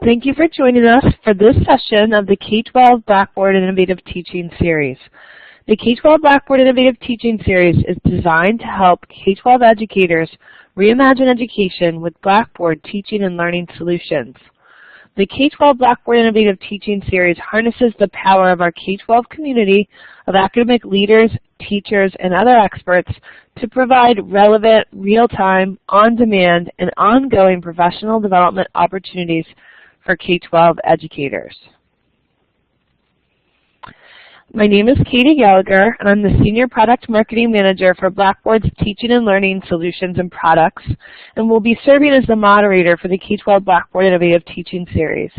Thank you for joining us for this session of the K12 Blackboard Innovative Teaching Series. The K12 Blackboard Innovative Teaching Series is designed to help K12 educators reimagine education with Blackboard teaching and learning solutions. The K12 Blackboard Innovative Teaching Series harnesses the power of our K12 community of academic leaders, teachers, and other experts to provide relevant, real-time, on-demand, and ongoing professional development opportunities for K12 educators. My name is Katie Gallagher, and I'm the Senior Product Marketing Manager for Blackboard's Teaching and Learning Solutions and Products, and will be serving as the moderator for the K12 Blackboard Innovative Teaching Series.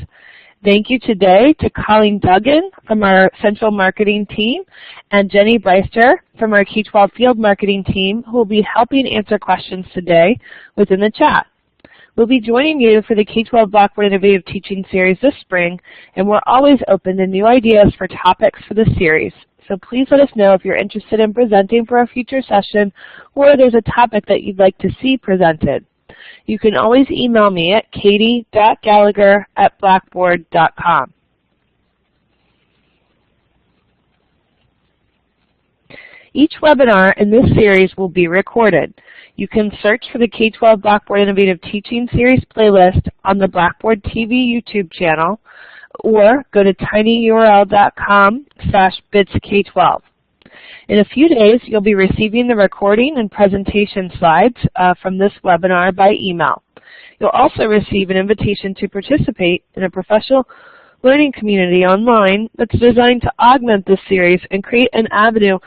Thank you today to Colleen Duggan from our Central Marketing team and Jenny Breister from our K12 Field Marketing team, who will be helping answer questions today within the chat. We'll be joining you for the K12 Blackboard Innovative Teaching Series this spring, and we're always open to new ideas for topics for the series. So please let us know if you're interested in presenting for a future session or there's a topic that you'd like to see presented. You can always email me at katie.gallagher@blackboard.com. Each webinar in this series will be recorded. You can search for the K12 Blackboard Innovative Teaching Series playlist on the Blackboard TV YouTube channel, or go to tinyurl.com/bitsk12. In a few days, you'll be receiving the recording and presentation slides from this webinar by email. You'll also receive an invitation to participate in a professional learning community online that's designed to augment this series and create an avenue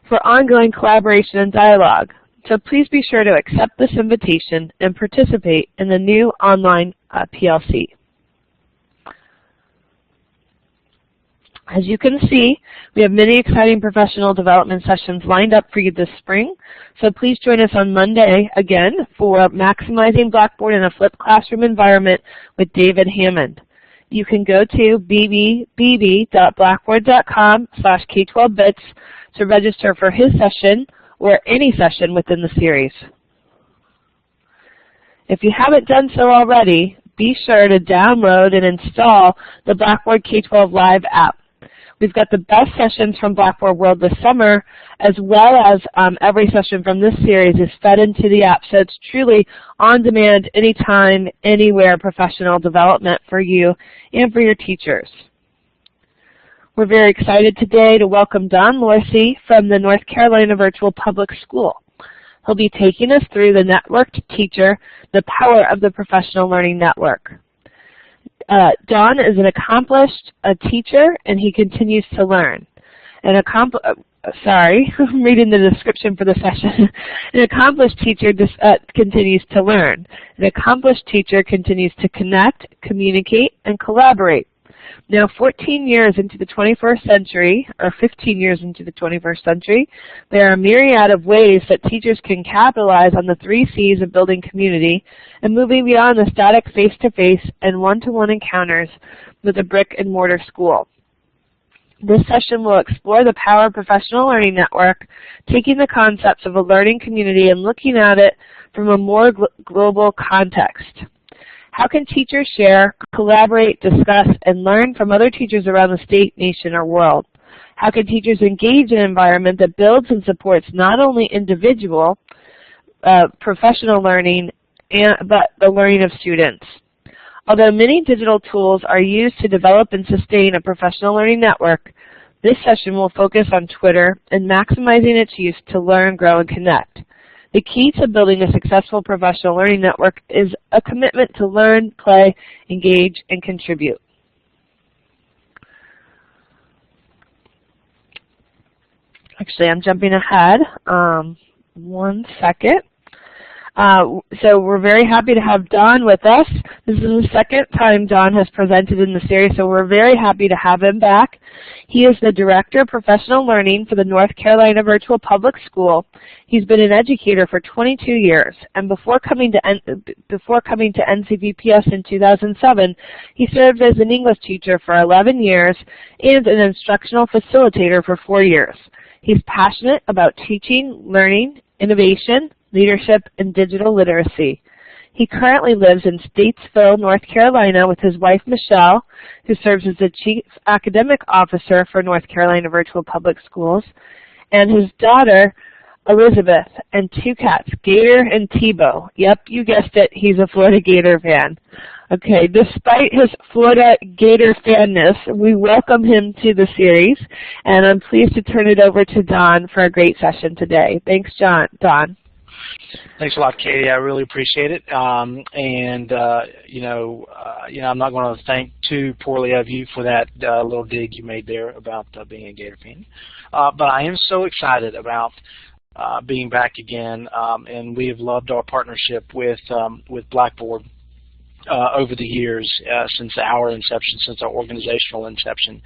for ongoing collaboration and dialogue. So please be sure to accept this invitation and participate in the new online PLC. As you can see, we have many exciting professional development sessions lined up for you this spring, so please join us on Monday again for Maximizing Blackboard in a Flipped Classroom Environment with David Hammond. You can go to bb.blackboard.com/K12bits to register for his session or any session within the series. If you haven't done so already, be sure to download and install the Blackboard K12 Live app. We've got the best sessions from Blackboard World this summer, as well as every session from this series is fed into the app, so it's truly on-demand, anytime, anywhere professional development for you and for your teachers. We're very excited today to welcome Don Lorsey from the North Carolina Virtual Public School. He'll be taking us through the Networked Teacher, the power of the professional learning network. Don is an accomplished teacher, and he continues to learn. I'm reading the description for the session. An accomplished teacher continues to learn. An accomplished teacher continues to connect, communicate, and collaborate. Now 14 years into the 21st century, or 15 years into the 21st century, there are a myriad of ways that teachers can capitalize on the 3 C's of building community and moving beyond the static face-to-face and one-to-one encounters with a brick-and-mortar school. This session will explore the power of professional learning network, taking the concepts of a learning community and looking at it from a more global context. How can teachers share, collaborate, discuss, and learn from other teachers around the state, nation, or world? How can teachers engage in an environment that builds and supports not only individual professional learning, but the learning of students? Although many digital tools are used to develop and sustain a professional learning network, this session will focus on Twitter and maximizing its use to learn, grow, and connect. The key to building a successful professional learning network is a commitment to learn, play, engage, and contribute. Actually, I'm jumping ahead. One second. So we're very happy to have Don with us. This is the second time Don has presented in the series, so we're very happy to have him back. He is the Director of Professional Learning for the North Carolina Virtual Public School. He's been an educator for 22 years, and before coming to NCVPS in 2007, he served as an English teacher for 11 years and an instructional facilitator for 4 years. He's passionate about teaching, learning, innovation, leadership, and digital literacy. He currently lives in Statesville, North Carolina with his wife, Michelle, who serves as the Chief Academic Officer for North Carolina Virtual Public Schools, and his daughter, Elizabeth, and 2 cats, Gator and Tebow. Yep, you guessed it, he's a Florida Gator fan. Okay, despite his Florida Gator fanness, we welcome him to the series, and I'm pleased to turn it over to Don for a great session today. Thanks, Don. Thanks a lot, Katie. I really appreciate it. I'm not going to thank too poorly of you for that little dig you made there about being a Gator fan. But I am so excited about being back again, and we have loved our partnership with Blackboard over the years since our inception, since our organizational inception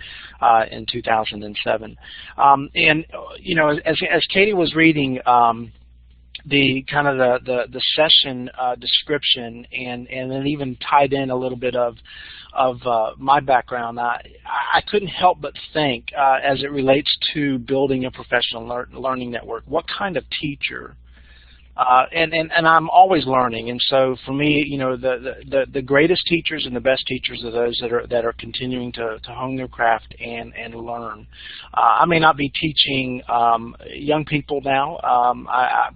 in 2007. As Katie was reading the session description, and then even tied in a little bit of my background, I couldn't help but think, as it relates to building a professional learning network, what kind of teacher. And I'm always learning, and so for me, the greatest teachers and the best teachers are those that are continuing to hone their craft and learn. I may not be teaching young people now,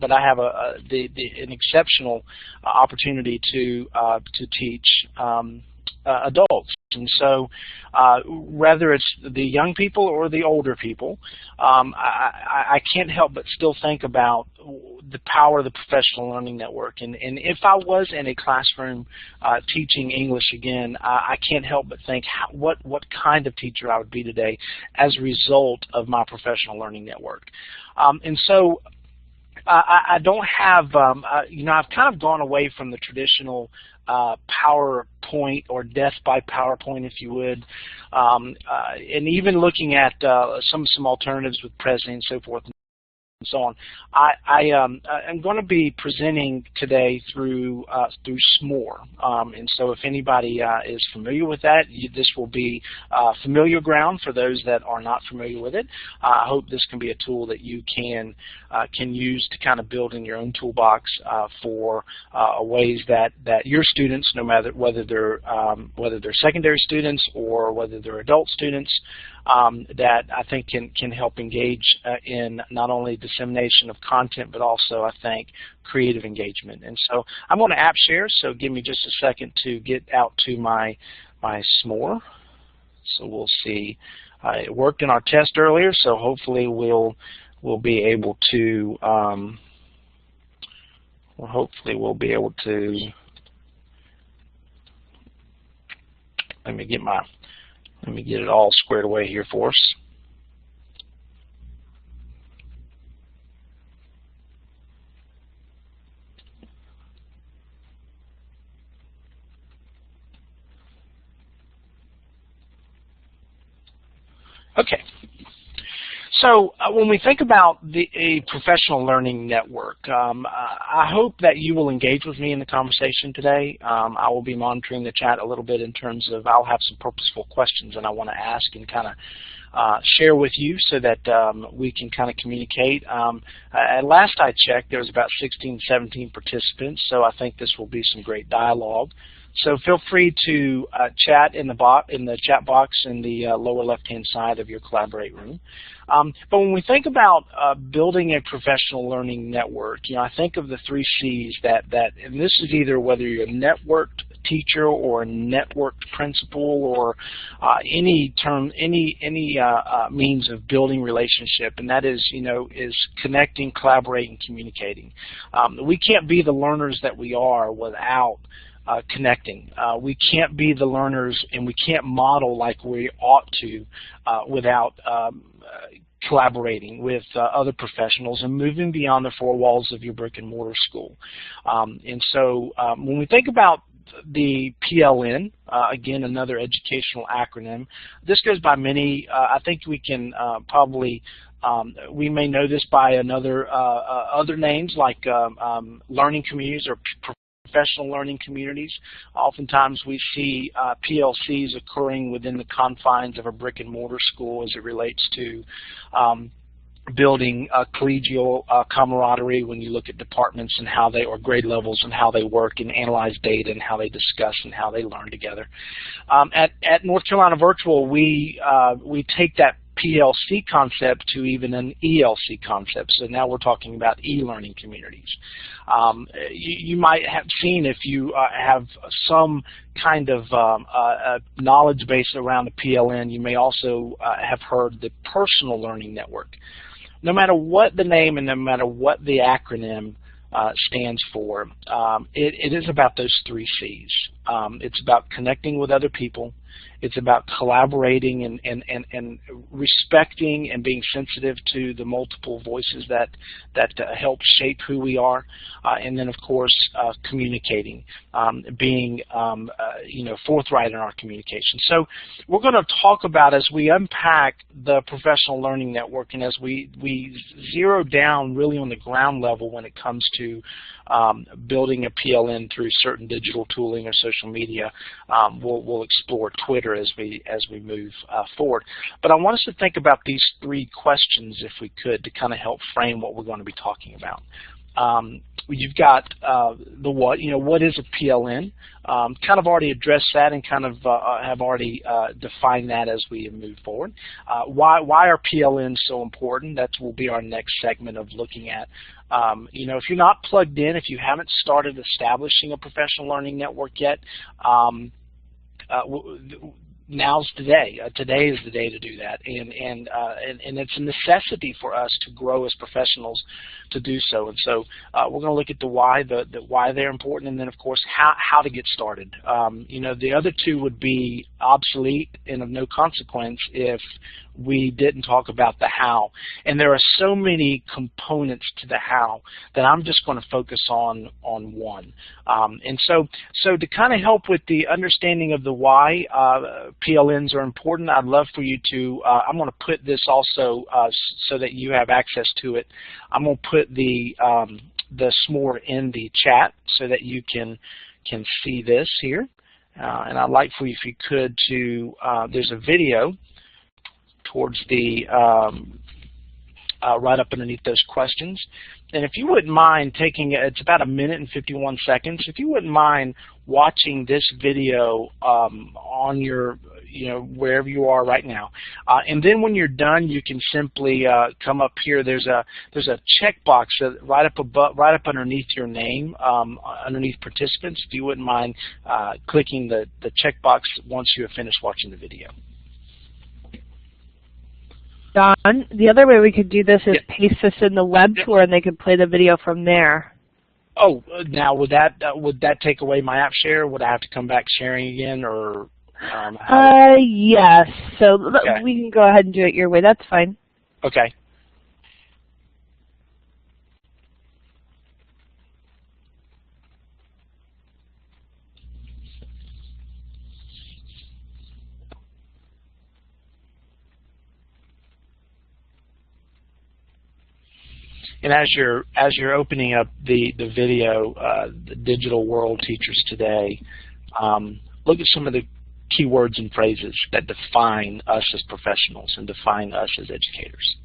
but I have an exceptional opportunity to teach adults. And so whether it's the young people or the older people, I can't help but still think about the power of the professional learning network. And if I was in a classroom teaching English again, I can't help but think what kind of teacher I would be today as a result of my professional learning network. And so I don't have, I've kind of gone away from the traditional PowerPoint or death by PowerPoint, if you would, and even looking at some alternatives with Prezi and so forth and so on. I'm going to be presenting today through SMORE, and so if anybody is familiar with that, this will be familiar ground for those that are not familiar with it. I hope this can be a tool that you can use to kind of build in your own toolbox for ways that your students, no matter whether they're secondary students or whether they're adult students, that I think can help engage in not only dissemination of content, but also, I think, creative engagement. And so I'm going to app share, so give me just a second to get out to my SMORE. So we'll see. It worked in our test earlier, so hopefully we'll be able to let me get it all squared away here for us. Okay. So when we think about a professional learning network, I hope that you will engage with me in the conversation today. I will be monitoring the chat a little bit in terms of I'll have some purposeful questions that I want to ask and kind of share with you so that we can kind of communicate. At last I checked, there was about 16, 17 participants, so I think this will be some great dialogue. So feel free to chat in the chat box in the lower left-hand side of your Collaborate room. But when we think about building a professional learning network, I think of the 3 C's and this is either whether you're a networked teacher or a networked principal or any means of building relationship, and that is connecting, collaborating, communicating. We can't be the learners that we are without connecting. We can't be the learners and we can't model like we ought to without collaborating with other professionals and moving beyond the 4 walls of your brick and mortar school. And so when we think about the PLN, again, another educational acronym, this goes by many. I think we can probably we may know this by other names like learning communities or professional learning communities. Oftentimes we see PLCs occurring within the confines of a brick and mortar school as it relates to building collegial camaraderie when you look at departments and how they, or grade levels, and how they work and analyze data and how they discuss and how they learn together. At North Carolina Virtual, we take that PLC concept to even an ELC concept. So now we're talking about e-learning communities. You might have seen, if you have some kind of knowledge base around the PLN, you may also have heard the Personal Learning Network. No matter what the name and no matter what the acronym stands for, it is about those 3 C's. It's about connecting with other people. It's about collaborating and respecting and being sensitive to the multiple voices that help shape who we are, and then of course communicating, being forthright in our communication. So we're going to talk about, as we unpack the Professional Learning Network and as we zero down really on the ground level when it comes to building a PLN through certain digital tooling or social media. We'll explore Twitter as we move forward. But I want us to think about these 3 questions, if we could, to kind of help frame what we're going to be talking about. You've got the what. What is a PLN? Kind of already addressed that and kind of have already defined that as we move forward. Why are PLNs so important? That will be our next segment of looking at. If you're not plugged in, if you haven't started establishing a professional learning network yet, now's the day. Today is the day to do that, and it's a necessity for us to grow as professionals to do so. And so we're going to look at the why, the why they're important, and then of course how to get started. The other 2 would be obsolete and of no consequence if we didn't talk about the how. And there are so many components to the how that I'm just going to focus on one. And so to kind of help with the understanding of the why PLNs are important, I'd love for you to, I'm going to put this also so that you have access to it. I'm going to put the SMORE in the chat so that you can see this here. And I'd like for you, if you could, to, there's a video towards the right up underneath those questions. And if you wouldn't mind taking, it's about 1 minute and 51 seconds, if you wouldn't mind watching this video on your, wherever you are right now. And then when you're done, you can simply come up here. There's a checkbox right up underneath your name, underneath participants. If you wouldn't mind clicking the checkbox once you have finished watching the video. Don, the other way we could do this is paste this in the web tour, and they could play the video from there. Oh, now would that take away my app share? Would I have to come back sharing again, or? Yes. So we can go ahead and do it your way. That's fine. Okay. And as you're opening up the video, the digital world teachers today, look at some of the keywords and phrases that define us as professionals and define us as educators.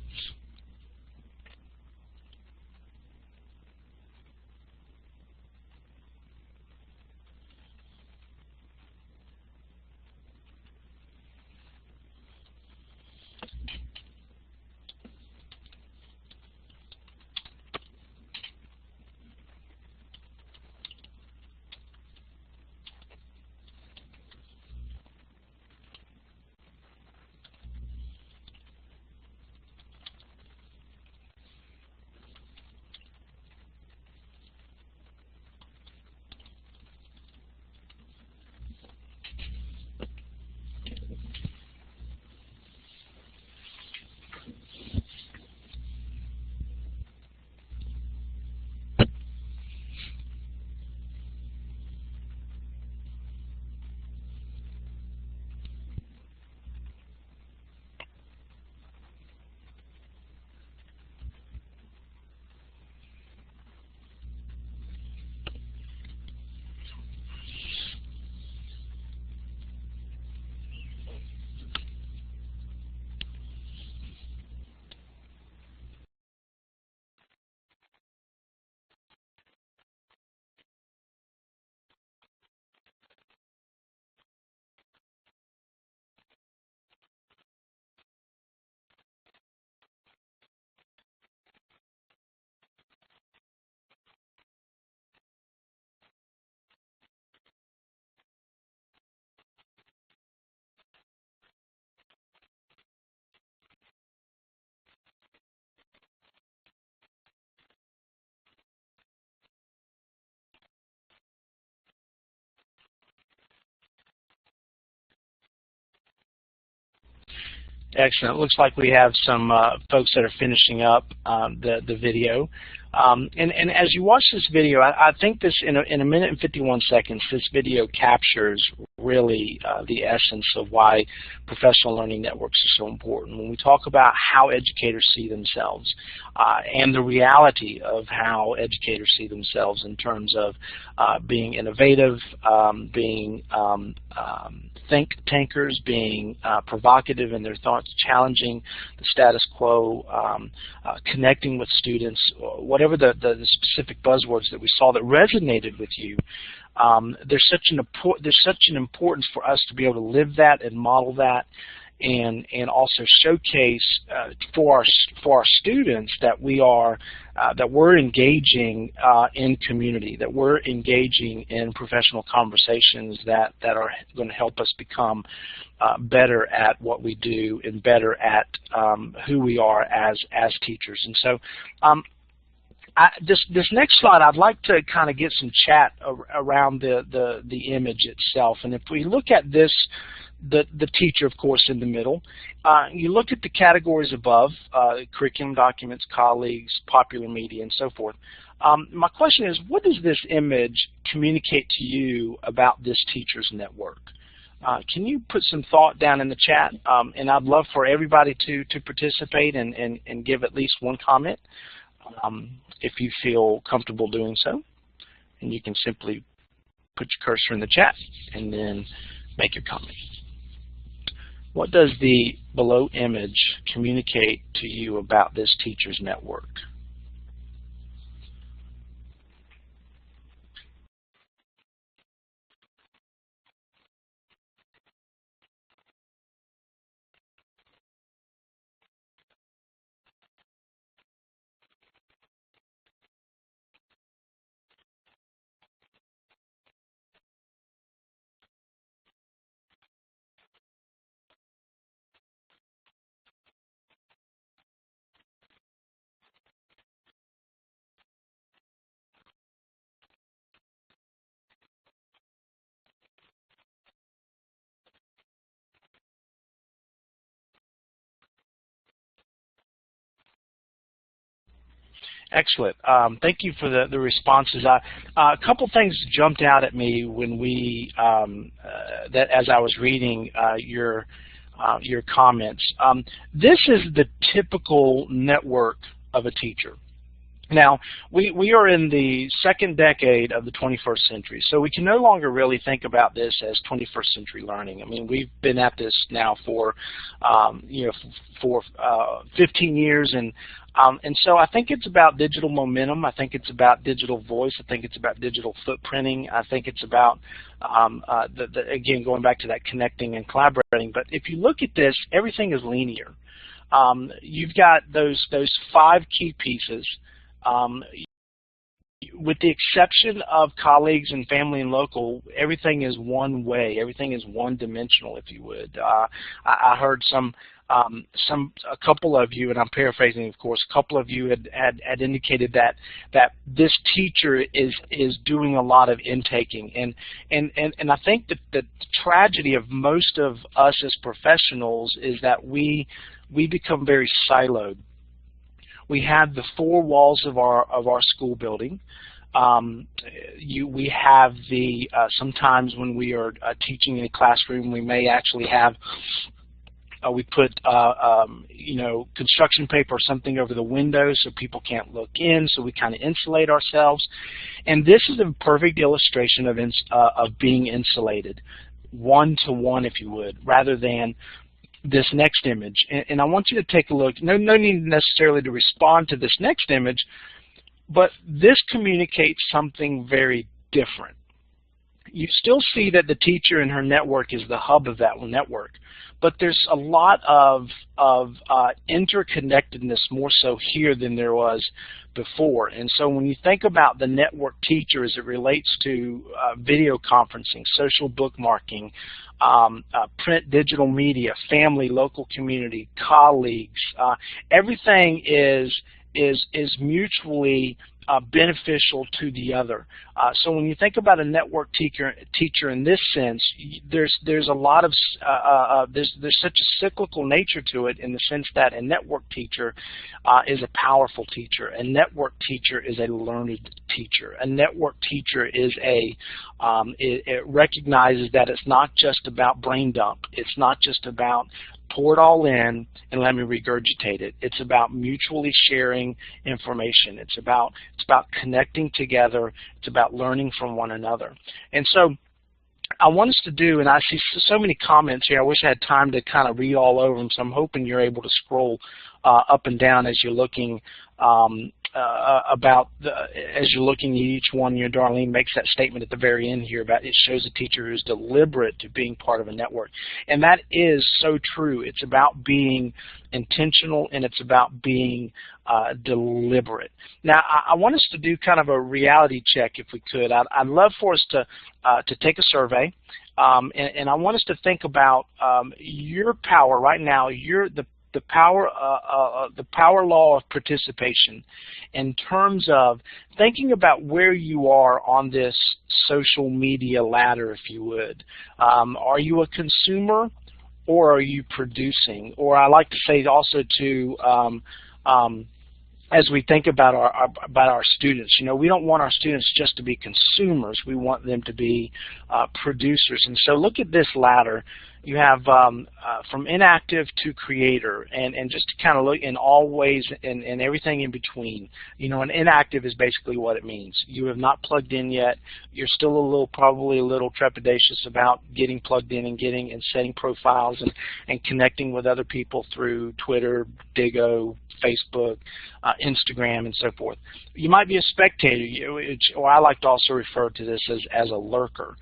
Excellent. Looks like we have some folks that are finishing up the video. And as you watch this video, I think this, in a minute and 51 seconds, this video captures really the essence of why professional learning networks are so important. When we talk about how educators see themselves and the reality of how educators see themselves in terms of being innovative, being think tankers, being provocative in their thoughts, challenging the status quo, connecting with students, whatever the specific buzzwords that we saw that resonated with you, there's such an importance for us to be able to live that and model that, and also showcase for our students that we're engaging in community, that we're engaging in professional conversations that are going to help us become better at what we do and better at who we are as teachers. And so this next slide, I'd like to kind of get some chat around the image itself. And if we look at this, the teacher, of course, in the middle, you look at the categories above, curriculum documents, colleagues, popular media, and so forth. My question is, what does this image communicate to you about this teacher's network? Can you put some thought down in the chat? And I'd love for everybody to participate and give at least one comment, if you feel comfortable doing so. And you can simply put your cursor in the chat and then make your comment. What does the below image communicate to you about this teacher's network? Excellent. Thank you for the responses. A couple things jumped out at me when we that as I was reading your comments. This is the typical network of a teacher. Now, we are in the second decade of the 21st century, so we can no longer really think about this as 21st century learning. I mean, we've been at this now for 15 years, and so I think it's about digital momentum. I think it's about digital voice. I think it's about digital footprinting. I think it's about again, going back to that connecting and collaborating. But if you look at this, everything is linear. You've got those 5 key pieces. With the exception of colleagues and family and local, everything is one way. Everything is one-dimensional, if you would. I heard a couple of you, and I'm paraphrasing, of course, a couple of you had indicated that this teacher is doing a lot of intaking, and I think that the tragedy of most of us as professionals is that we become very siloed. We have the 4 walls of our school building. We have the sometimes when we are teaching in a classroom, we may actually have we put construction paper or something over the window so people can't look in, so we kind of insulate ourselves. And this is a perfect illustration of being insulated, one-to-one, if you would, rather than this next image. And I want you to take a look. No need necessarily to respond to this next image, but this communicates something very different. You still see that the teacher and her network is the hub of that network, but there's a lot of interconnectedness, more so here than there was before. And so when you think about the network teacher as it relates to video conferencing, social bookmarking, print, digital media, family, local community, colleagues, everything is mutually beneficial to the other. So when you think about a network teacher in this sense, there's a lot of there's such a cyclical nature to it, in the sense that a network teacher is a powerful teacher. A network teacher is a learned teacher. A network teacher is it recognizes that it's not just about brain dump. It's not just about pour it all in and let me regurgitate it. It's about mutually sharing information. It's about connecting together. It's about learning from one another. And so I want us to do, and I see so many comments here. I wish I had time to kind of read all over them, so I'm hoping you're able to scroll up and down as you're looking as you're looking at each one. Darlene makes that statement at the very end here about it shows a teacher who's deliberate to being part of a network. And that is so true. It's about being intentional, and it's about being deliberate. Now, I want us to do kind of a reality check, if we could. I'd love for us to take a survey, and I want us to think about your power right now. The power law of participation, in terms of thinking about where you are on this social media ladder, if you would. Are you a consumer, or are you producing? Or I like to say also to as we think about our students, we don't want our students just to be consumers. We want them to be producers. And so look at this ladder. You have from inactive to creator, and just to kind of look in all ways and everything in between. An inactive is basically what it means. You have not plugged in yet. You're still probably a little trepidatious about getting plugged in and setting profiles and connecting with other people through Twitter, Digo, Facebook, Instagram, and so forth. You might be a spectator, or I like to also refer to this as a lurker.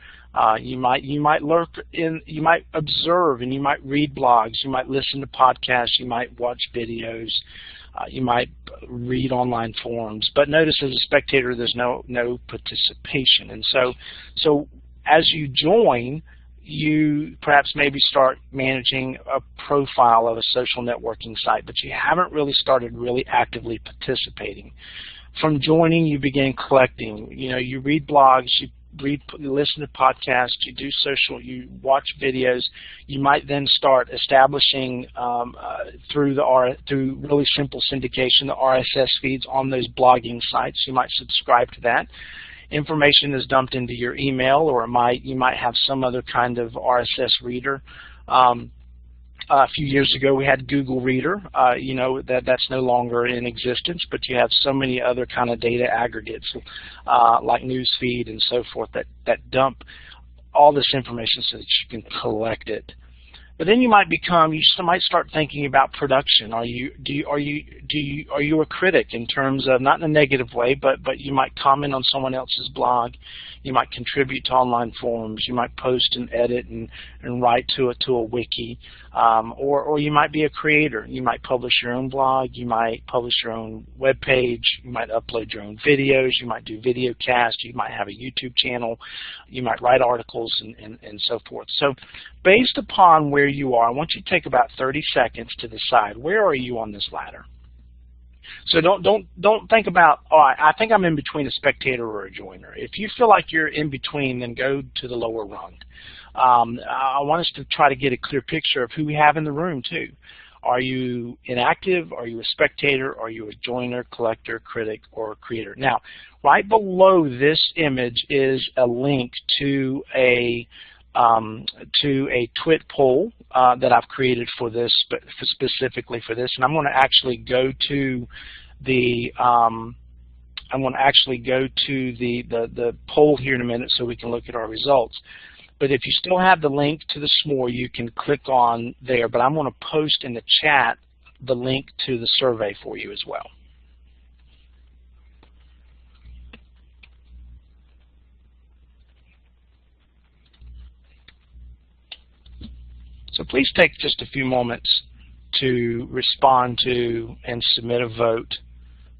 You might lurk in, you might observe, and you might read blogs, you might listen to podcasts, you might watch videos, you might read online forums. But notice, as a spectator, there's no participation. And so as you join, you perhaps maybe start managing a profile of a social networking site, but you haven't really started actively participating. From joining, you begin collecting. You read blogs, you listen to podcasts, you do social, you watch videos. You might then start establishing through really simple syndication the RSS feeds on those blogging sites. You might subscribe to that. Information is dumped into your email, or you might have some other kind of RSS reader. A few years ago, we had Google Reader. That's no longer in existence, but you have so many other kind of data aggregates like Newsfeed and so forth that dump all this information so that you can collect it. But then you might start thinking about production. Are you a critic, in terms of, not in a negative way, but you might comment on someone else's blog. You might contribute to online forums. You might post and edit and write to a wiki. Or you might be a creator. You might publish your own blog. You might publish your own web page. You might upload your own videos. You might do video casts. You might have a YouTube channel. You might write articles and so forth. So based upon where you are, I want you to take about 30 seconds to decide, where are you on this ladder? So don't think about, I think I'm in between a spectator or a joiner. If you feel like you're in between, then go to the lower rung. I want us to try to get a clear picture of who we have in the room too. Are you inactive? Are you a spectator? Are you a joiner, collector, critic, or creator? Now, right below this image is a link to a twit poll that I've created for this, specifically for this, and I'm going to actually go to the the poll here in a minute so we can look at our results. But if you still have the link to the s'more, you can click on there. But I'm going to post in the chat the link to the survey for you as well. So please take just a few moments to respond to and submit a vote.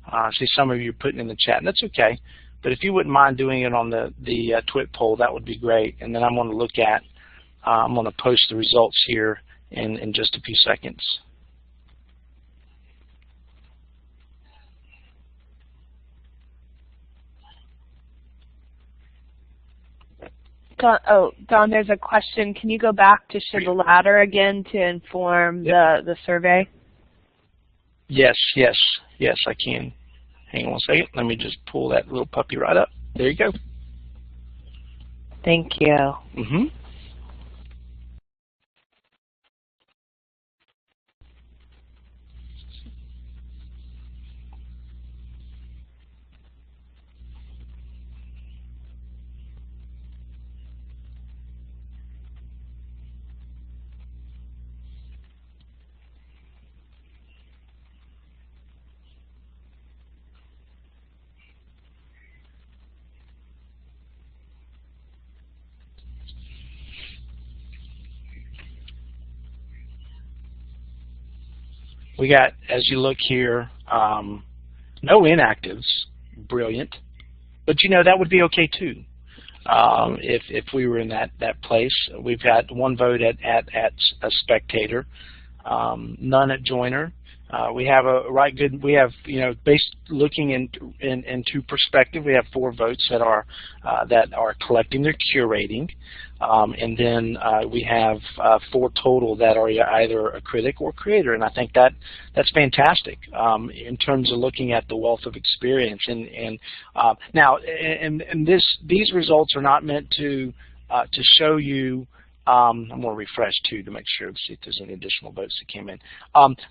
I see some of you are putting in the chat, and that's okay. But if you wouldn't mind doing it on the twit poll, that would be great. And then I'm going to look at, I'm going to post the results here in just a few seconds. Dawn, there's a question. Can you go back to show the ladder again to inform the survey? Yes, I can. Hang on a second. Let me just pull that little puppy right up. There you go. Thank you. Mm-hmm. We got, as you look here, no inactives. Brilliant. But you know, that would be okay too. If we were in that place. We've got one vote at a spectator, none at joiner. We have based looking into perspective, we have 4 votes that are collecting their curating, and then we have 4 total that are either a critic or creator, and I think that's fantastic in terms of looking at the wealth of experience. Now, these results are not meant to show you. I'm going to refresh too to make sure to see if there's any additional votes that came in.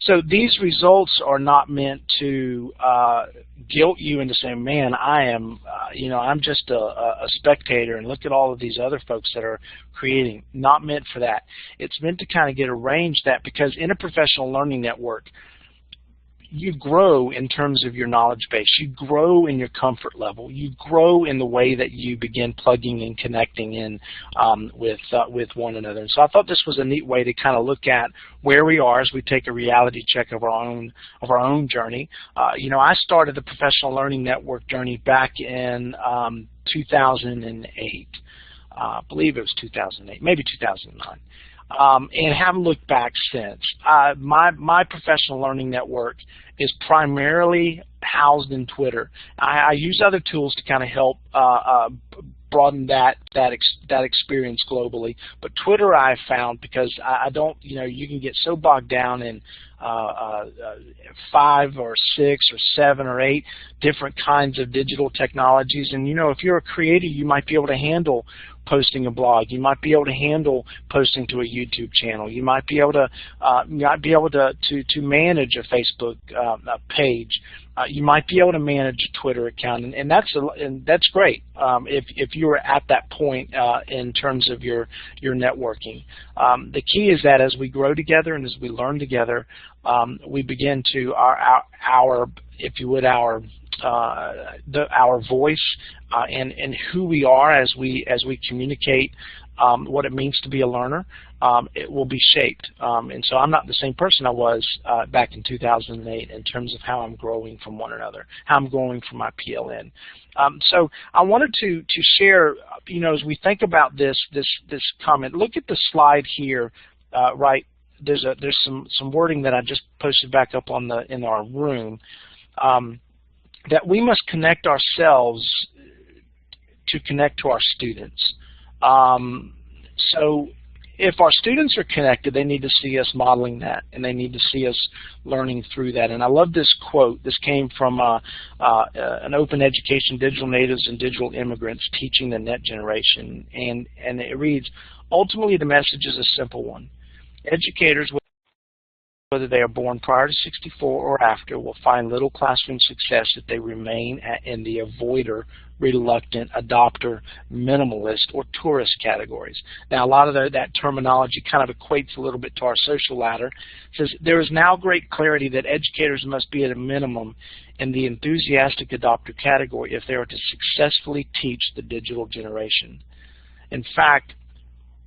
So these results are not meant to guilt you into saying, "Man, I am, I'm just a spectator, and look at all of these other folks that are creating." Not meant for that. It's meant to kind of get a range that, because in a professional learning network, you grow in terms of your knowledge base. You grow in your comfort level. You grow in the way that you begin plugging and connecting in with one another. And so I thought this was a neat way to kind of look at where we are as we take a reality check of our own journey. I started the professional learning network journey back in 2008. I believe it was 2008, maybe 2009. And haven't looked back since. My professional learning network is primarily housed in Twitter. I use other tools to kind of help broaden that experience globally, but Twitter I found, because I don't, you can get so bogged down in 5 or 6 or 7 or 8 different kinds of digital technologies, and if you're a creator, you might be able to handle posting a blog. You might be able to handle posting to a YouTube channel. You might be able to manage a Facebook page. You might be able to manage a Twitter account, and that's great if you are at that point in terms of your networking. The key is that as we grow together and as we learn together, we begin to our if you would, our voice and who we are as we communicate what it means to be a learner, it will be shaped. And so I'm not the same person I was back in 2008 in terms of how I'm growing from one another, how I'm growing from my PLN. So I wanted to share, as we think about this comment, look at the slide here, right? There's some wording that I just posted back up in our room. That we must connect ourselves to connect to our students. So if our students are connected, they need to see us modeling that, and they need to see us learning through that. And I love this quote. This came from an Open Education, Digital Natives and Digital Immigrants Teaching the Net Generation. And it reads, "Ultimately, the message is a simple one. Educators, whether they are born prior to '64 or after, will find little classroom success if they remain in the avoider, reluctant, adopter, minimalist, or tourist categories." Now, a lot of that terminology kind of equates a little bit to our social ladder. It says, "There is now great clarity that educators must be at a minimum in the enthusiastic adopter category if they are to successfully teach the digital generation. In fact,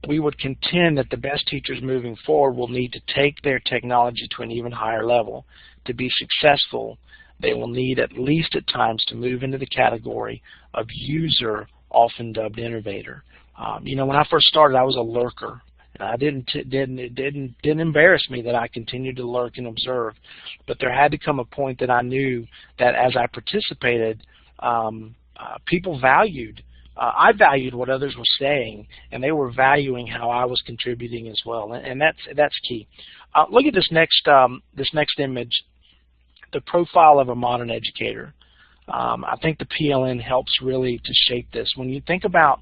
we would contend that the best teachers moving forward will need to take their technology to an even higher level. To be successful, they will need, at least at times, to move into the category of user, often dubbed innovator." When I first started, I was a lurker. It didn't embarrass me that I continued to lurk and observe, but there had to come a point that I knew that as I participated, people valued I valued what others were saying, and they were valuing how I was contributing as well, and that's key. Look at this next image, the profile of a modern educator. I think the PLN helps really to shape this. When you think about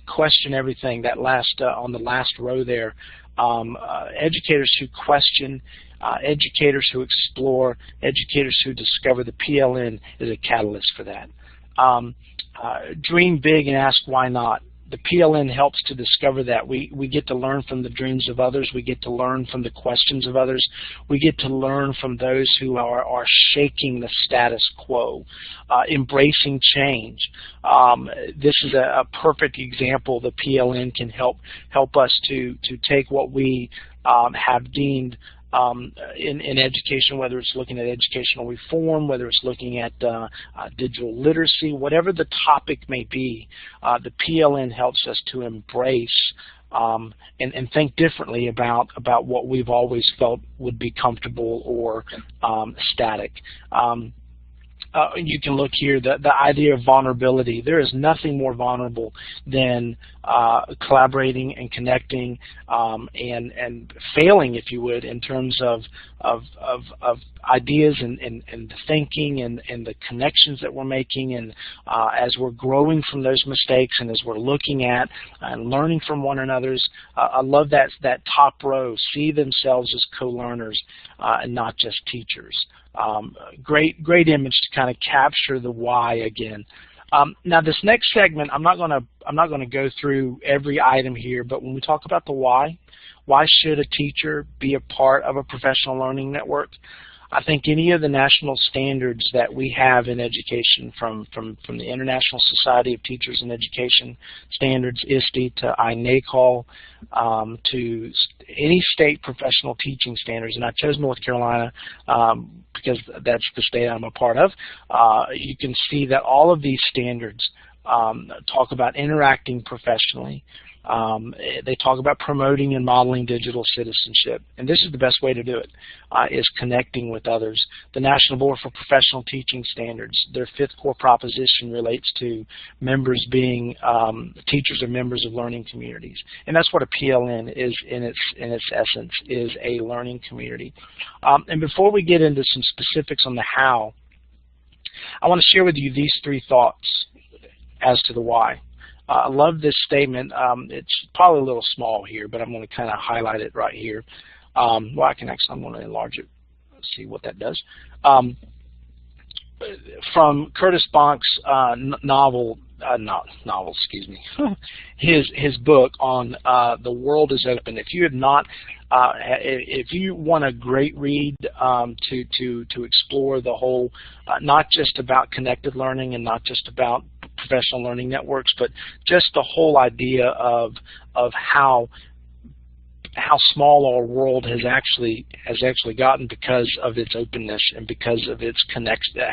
question everything, that on the last row there, educators who question, educators who explore, educators who discover, the PLN is a catalyst for that. Dream big and ask why not. The PLN helps to discover that. We get to learn from the dreams of others. We get to learn from the questions of others. We get to learn from those who are shaking the status quo, embracing change. This is a perfect example. The PLN can help us to take what we have deemed in education, whether it's looking at educational reform, whether it's looking at digital literacy, whatever the topic may be, the PLN helps us to embrace and think differently about what we've always felt would be comfortable or static. You can look here, the idea of vulnerability. There is nothing more vulnerable than collaborating and connecting and failing, if you would, in terms of ideas and the thinking and the connections that we're making, and as we're growing from those mistakes and as we're looking at and learning from one another's. I love that top row, see themselves as co-learners and not just teachers. Great image to kind of capture the why again. Now this next segment, I'm not going to go through every item here, but when we talk about the why should a teacher be a part of a professional learning network? I think any of the national standards that we have in education, from the International Society of Teachers in Education standards, ISTE, to INACOL, to any state professional teaching standards, and I chose North Carolina because that's the state I'm a part of. You can see that all of these standards talk about interacting professionally. They talk about promoting and modeling digital citizenship, and this is the best way to do it, is connecting with others. The National Board for Professional Teaching Standards, their 5th core proposition relates to members being, teachers are members of learning communities, and that's what a PLN is in its essence, is a learning community. And before we get into some specifics on the how, I want to share with you these 3 thoughts as to the why. I love this statement. It's probably a little small here, but I'm going to kind of highlight it right here. Well, I'm going to enlarge it. Let's see what that does. From Curtis Bonk's excuse me, his book on The World is Open. If you have not, if you want a great read to explore the whole, not just about connected learning and not just about professional learning networks, but just the whole idea of how small our world has actually gotten because of its openness and because of its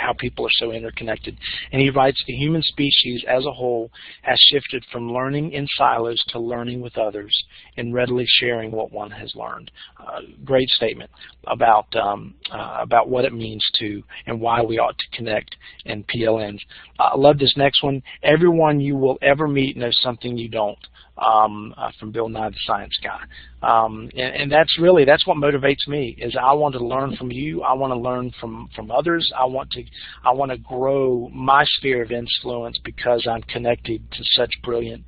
how people are so interconnected. And he writes, the human species as a whole has shifted from learning in silos to learning with others and readily sharing what one has learned. Great statement about what it means to and why we ought to connect in PLNs. I love this next one. Everyone you will ever meet knows something you don't. From Bill Nye the Science Guy. And that's what motivates me, is I want to learn from you. I want to learn from others. I want to grow my sphere of influence because I'm connected to such brilliant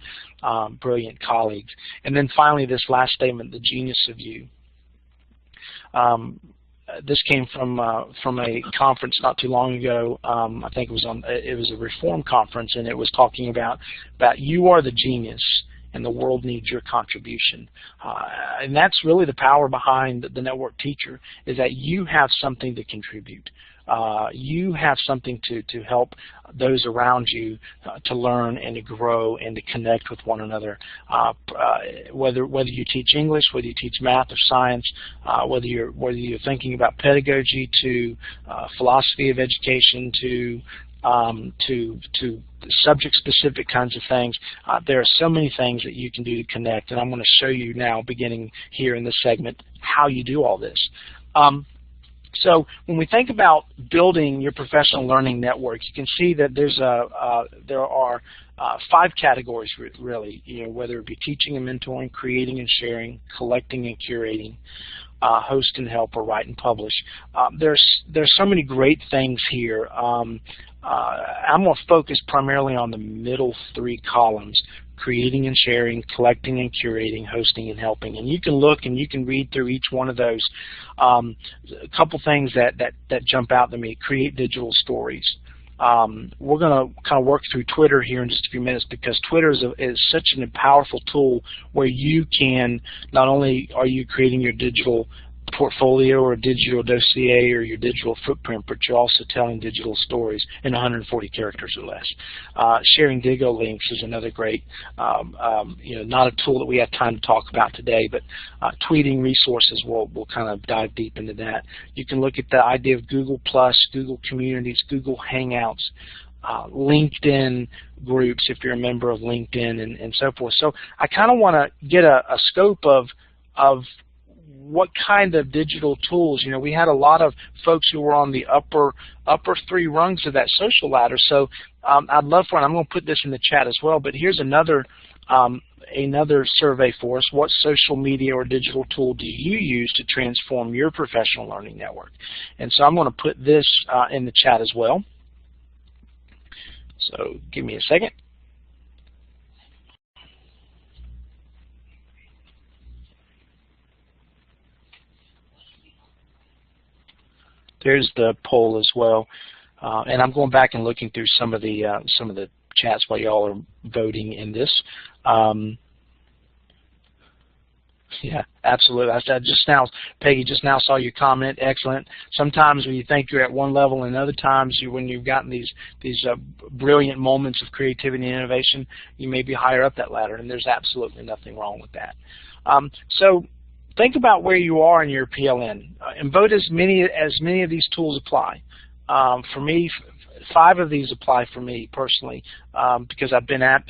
colleagues. And then finally, this last statement, the genius of you. This came from a conference not too long ago. I think it was a reform conference, and it was talking about you are the genius, and the world needs your contribution. And that's really the power behind the network teacher, is that you have something to contribute. You have something to help those around you to learn and to grow and to connect with one another. Whether you teach English, whether you teach math or science, whether you're thinking about pedagogy, to philosophy of education, to subject-specific kinds of things. There are so many things that you can do to connect, and I'm going to show you now, beginning here in this segment, how you do all this. So when we think about building your professional learning network, you can see that there are 5 categories really. Whether it be teaching and mentoring, creating and sharing, collecting and curating, host and help, or write and publish. There's so many great things here. I'm going to focus primarily on the middle 3 columns: creating and sharing, collecting and curating, hosting and helping. And you can look and you can read through each one of those. A couple things that jump out to me: create digital stories. We're going to kind of work through Twitter here in just a few minutes, because Twitter is such a powerful tool where you can, not only are you creating your digital portfolio or digital dossier or your digital footprint, but you're also telling digital stories in 140 characters or less. Sharing Digo links is another great, not a tool that we have time to talk about today, but tweeting resources, we'll kind of dive deep into that. You can look at the idea of Google+, Google Communities, Google Hangouts, LinkedIn groups if you're a member of LinkedIn, and so forth. So I kind of want to get a scope of what kind of digital tools. We had a lot of folks who were on the upper 3 rungs of that social ladder. So I'd love for, and I'm going to put this in the chat as well, but here's another survey for us. What social media or digital tool do you use to transform your professional learning network? And so I'm going to put this in the chat as well. So give me a second. There's the poll as well, and I'm going back and looking through some of the chats while y'all are voting in this. Yeah, absolutely. I just now, Peggy, just now saw your comment. Excellent. Sometimes when you think you're at one level, and other times when you've gotten these brilliant moments of creativity and innovation, you may be higher up that ladder, and there's absolutely nothing wrong with that. So think about where you are in your PLN, and vote as many of these tools apply. For me, 5 of these apply for me personally, because I've been at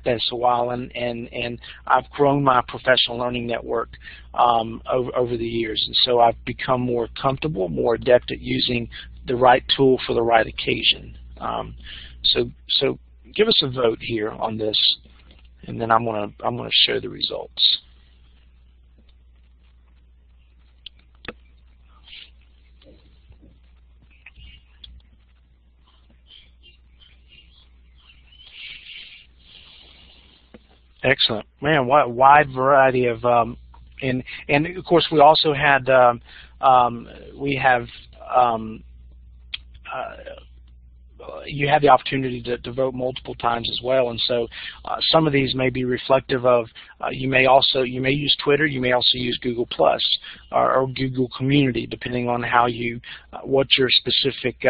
this a while, and I've grown my professional learning network over the years, and so I've become more comfortable, more adept at using the right tool for the right occasion. So give us a vote here on this, and then I'm gonna show the results. Excellent, man! What a wide variety of, and of course we also had you have the opportunity to vote multiple times as well, and so some of these may be reflective of you may use Twitter, you may also use Google Plus or Google Community, depending on how what your specific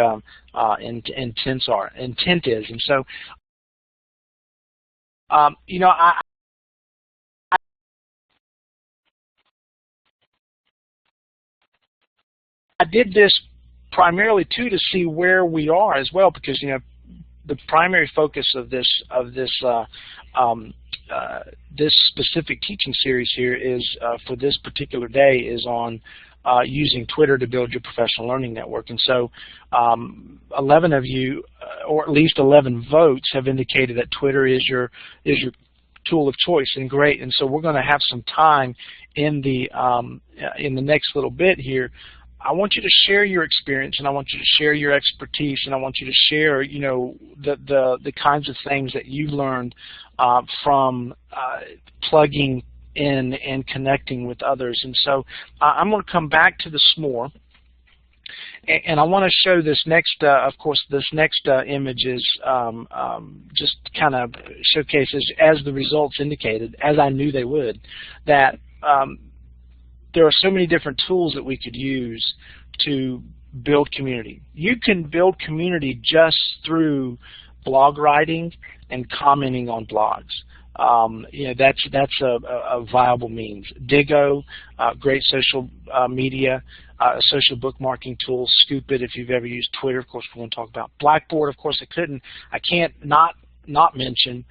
intent is, and so I did this primarily too to see where we are as well, because the primary focus of this specific teaching series here is for this particular day is on using Twitter to build your professional learning network. And so 11 of you, or at least 11 votes, have indicated that Twitter is your tool of choice, and great. And so we're going to have some time in the next little bit here. I want you to share your experience, and I want you to share your expertise, and I want you to share, the kinds of things that you've learned from plugging in and connecting with others. And so I'm going to come back to this more, and I want to show this next. Of course, this next image is just kind of showcases, as the results indicated, as I knew they would, that there are so many different tools that we could use to build community. You can build community just through blog writing and commenting on blogs. That's a viable means. Digo, great social media, social bookmarking tool. Scoop It if you've ever used Twitter. Of course, we're going to talk about Blackboard. Of course, I can't not mention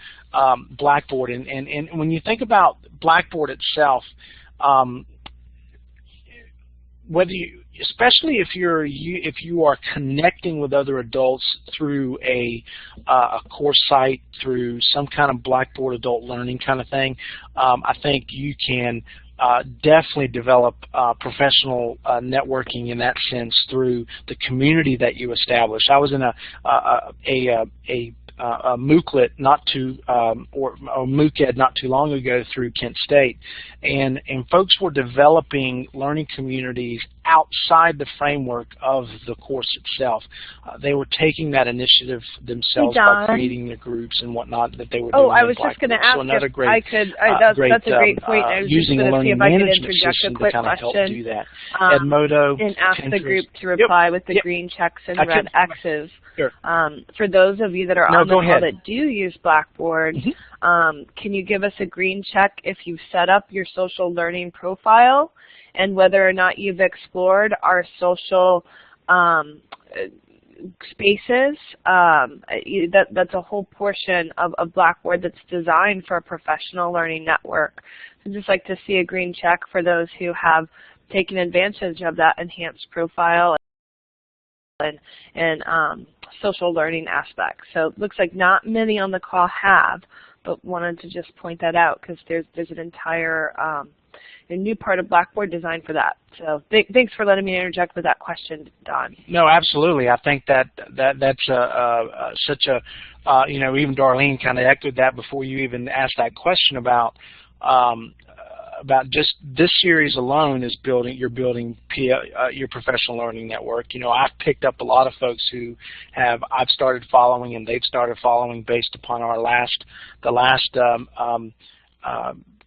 Blackboard. And when you think about Blackboard itself, especially if you are connecting with other adults through a course site, through some kind of Blackboard adult learning kind of thing, I think you can definitely develop professional networking in that sense through the community that you establish. I was in a MOOClet or MOOCed not too long ago through Kent State, and folks were developing learning communities outside the framework of the course itself. They were taking that initiative themselves by creating their groups and whatnot that they were doing. Oh, I was just going to ask if I could. That's a great point. I was using just a going to see learning if I could management interject a system to quick kind of help question. do that. Edmodo, and ask the Pinterest. group to reply with the green checks and red X's. Sure. For those of you that are on the call that do use Blackboard, can you give us a green check if you've set up your social learning profile and whether or not you've explored our social spaces? That's a whole portion of Blackboard that's designed for a professional learning network. I'd just like to see a green check for those who have taken advantage of that enhanced profile and social learning aspect. So it looks like not many on the call have, but wanted to just point that out because there's an entire a new part of Blackboard designed for that. So thanks for letting me interject with that question, Don. No, absolutely. I think that's such a even Darlene kind of echoed that before you even asked that question about just this series alone is you're building your professional learning network. I've picked up a lot of folks who I've started following and they've started following based upon the last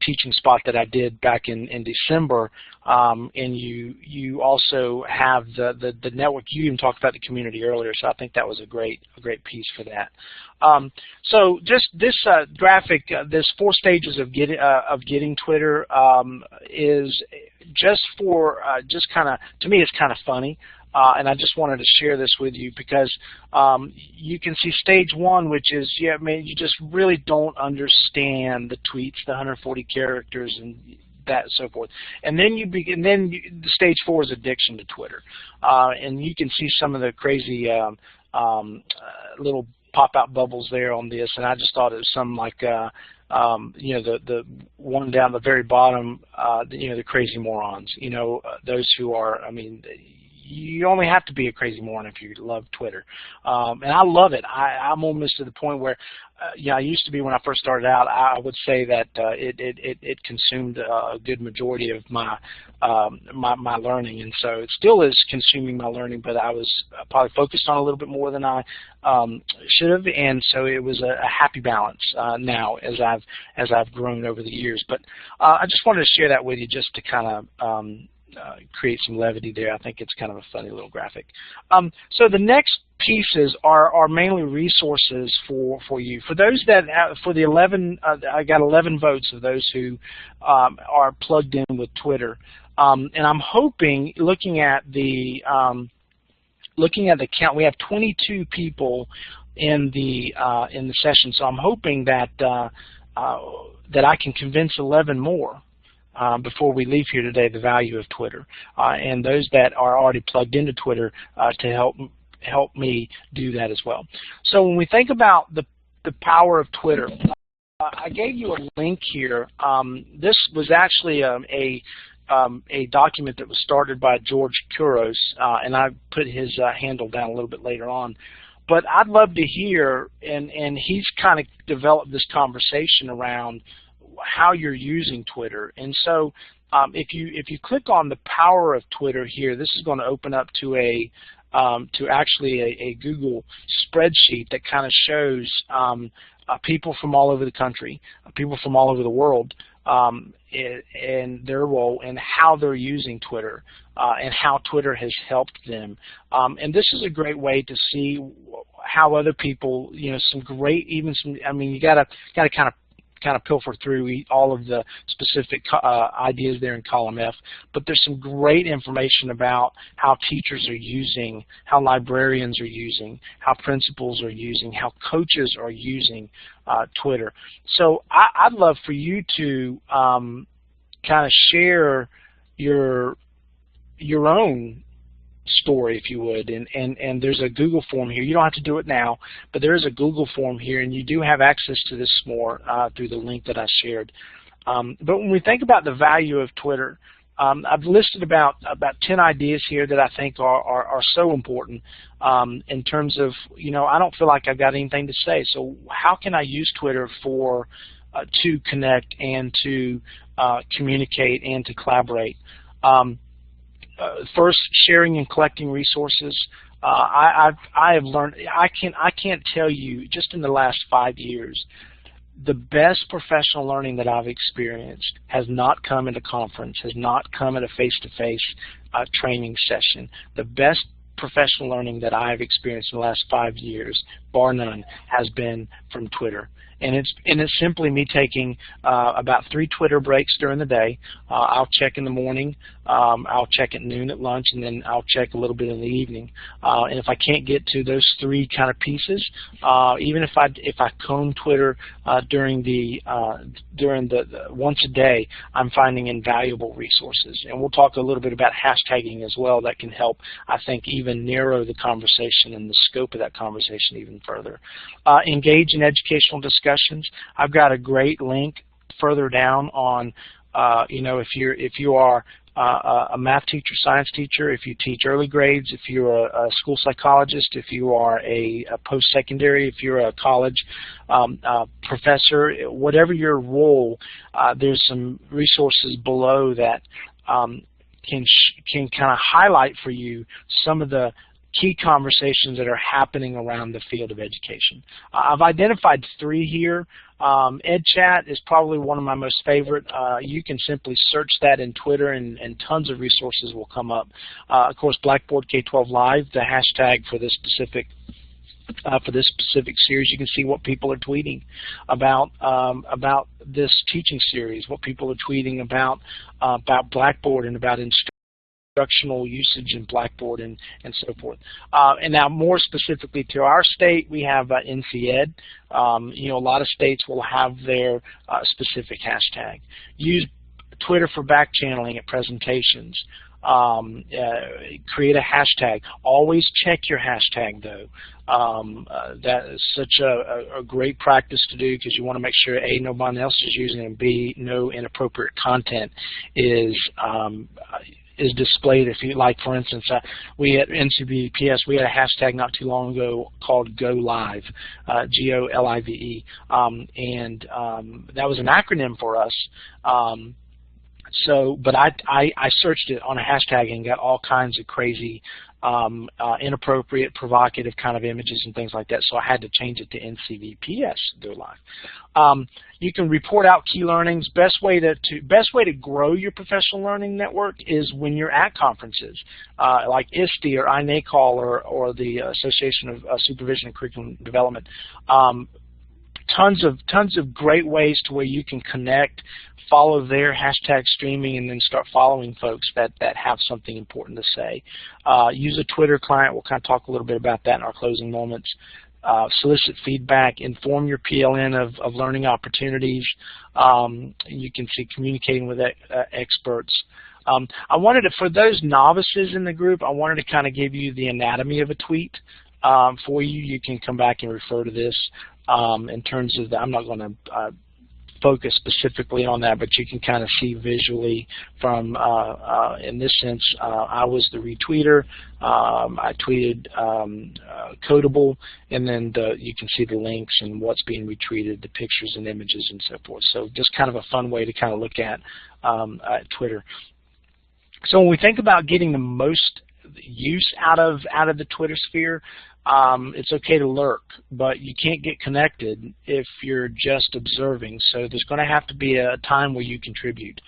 teaching spot that I did back in December, and you also have the network. You even talked about the community earlier, so I think that was a great piece for that. So just this graphic, this 4 stages of getting Twitter is just for to me it's kind of funny. And I just wanted to share this with you because you can see stage 1, which is you just really don't understand the tweets, the 140 characters, and that and so forth. And then the stage 4 is addiction to Twitter, and you can see some of the crazy little pop-out bubbles there on this. And I just thought it was some like the one down the very bottom, the crazy morons. Those who are, you only have to be a crazy moron if you love Twitter, and I love it. I'm almost to the point where, I used to be when I first started out. I would say that it consumed a good majority of my my learning, and so it still is consuming my learning. But I was probably focused on a little bit more than I should have, and so it was a happy balance now as I've grown over the years. But I just wanted to share that with you just to kind of create some levity there. I think it's kind of a funny little graphic. So the next pieces are mainly resources for you. For those that for the 11, I got 11 votes of those who are plugged in with Twitter, and I'm hoping, looking at the count, we have 22 people in the session. So I'm hoping that that I can convince 11 more before we leave here today the value of Twitter, and those that are already plugged into Twitter to help me do that as well. So when we think about the power of Twitter, I gave you a link here. This was actually a document that was started by George Couros, and I put his handle down a little bit later on. But I'd love to hear, and he's kind of developed this conversation around how you're using Twitter. And so if you click on the power of Twitter here, this is going to open up to actually a Google spreadsheet that kind of shows people from all over the country, people from all over the world, and their role and how they're using Twitter, and how Twitter has helped them. And this is a great way to see how other people, some great, you gotta kind of pilfer through all of the specific ideas there in column F, but there's some great information about how teachers are using, how librarians are using, how principals are using, how coaches are using Twitter. So I'd love for you to kind of share your your own story, if you would, and there's a Google form here. You don't have to do it now, but there is a Google form here, and you do have access to this more through the link that I shared. But when we think about the value of Twitter, I've listed about 10 ideas here that I think are so important in terms of, I don't feel like I've got anything to say. So how can I use Twitter for to connect and to communicate and to collaborate? First, sharing and collecting resources. I have learned. I can't tell you, just in the last 5 years, the best professional learning that I've experienced has not come at a conference, has not come at a face-to-face training session. The best professional learning that I've experienced in the last 5 years, bar none, has been from Twitter. And it's simply me taking about 3 Twitter breaks during the day. I'll check in the morning, I'll check at noon at lunch, and then I'll check a little bit in the evening. And if I can't get to those 3 kind of pieces, even if I comb Twitter during the once a day, I'm finding invaluable resources. And we'll talk a little bit about hashtagging as well. That can help, I think, even narrow the conversation and the scope of that conversation even further. Engage in educational discussions. I've got a great link further down on, if you are a math teacher, science teacher, if you teach early grades, if you're a school psychologist, if you are a post-secondary, if you're a college professor, whatever your role, there's some resources below that can kind of highlight for you some of the key conversations that are happening around the field of education. I've identified 3 here. EdChat is probably one of my most favorite. You can simply search that in Twitter, and tons of resources will come up. Of course, Blackboard K12 Live, the hashtag for this specific series. You can see what people are tweeting about this teaching series, what people are tweeting about Blackboard and about instructional usage in Blackboard and so forth. And now more specifically to our state, we have NC-Ed. A lot of states will have their specific hashtag. Use Twitter for back channeling at presentations. Create a hashtag. Always check your hashtag, though. That is such a great practice to do, because you want to make sure A, nobody else is using it, and B, no inappropriate content is displayed. If you like, for instance, we at NCBPS, we had a hashtag not too long ago called Go Live, G-O-L-I-V-E, and that was an acronym for us. But I searched it on a hashtag and got all kinds of crazy, inappropriate, provocative kind of images and things like that. So I had to change it to NCVPS Go Live. You can report out key learnings. Best way to grow your professional learning network is when you're at conferences like ISTE or INACOL or the Association of Supervision and Curriculum Development. Tons of great ways to where you can connect, follow their hashtag streaming, and then start following folks that have something important to say. Use a Twitter client. We'll kind of talk a little bit about that in our closing moments. Solicit feedback. Inform your PLN of learning opportunities. You can see communicating with experts. I wanted to, for those novices in the group, I wanted to kind of give you the anatomy of a tweet for you. You can come back and refer to this. In terms of I'm not going to focus specifically on that, but you can kind of see visually from, in this sense, I was the retweeter. I tweeted Codable, and then you can see the links and what's being retweeted, the pictures and images and so forth. So just kind of a fun way to kind of look at Twitter. So when we think about getting the most use out of the Twitter sphere, it's okay to lurk, but you can't get connected if you're just observing. So there's going to have to be a time where you contribute.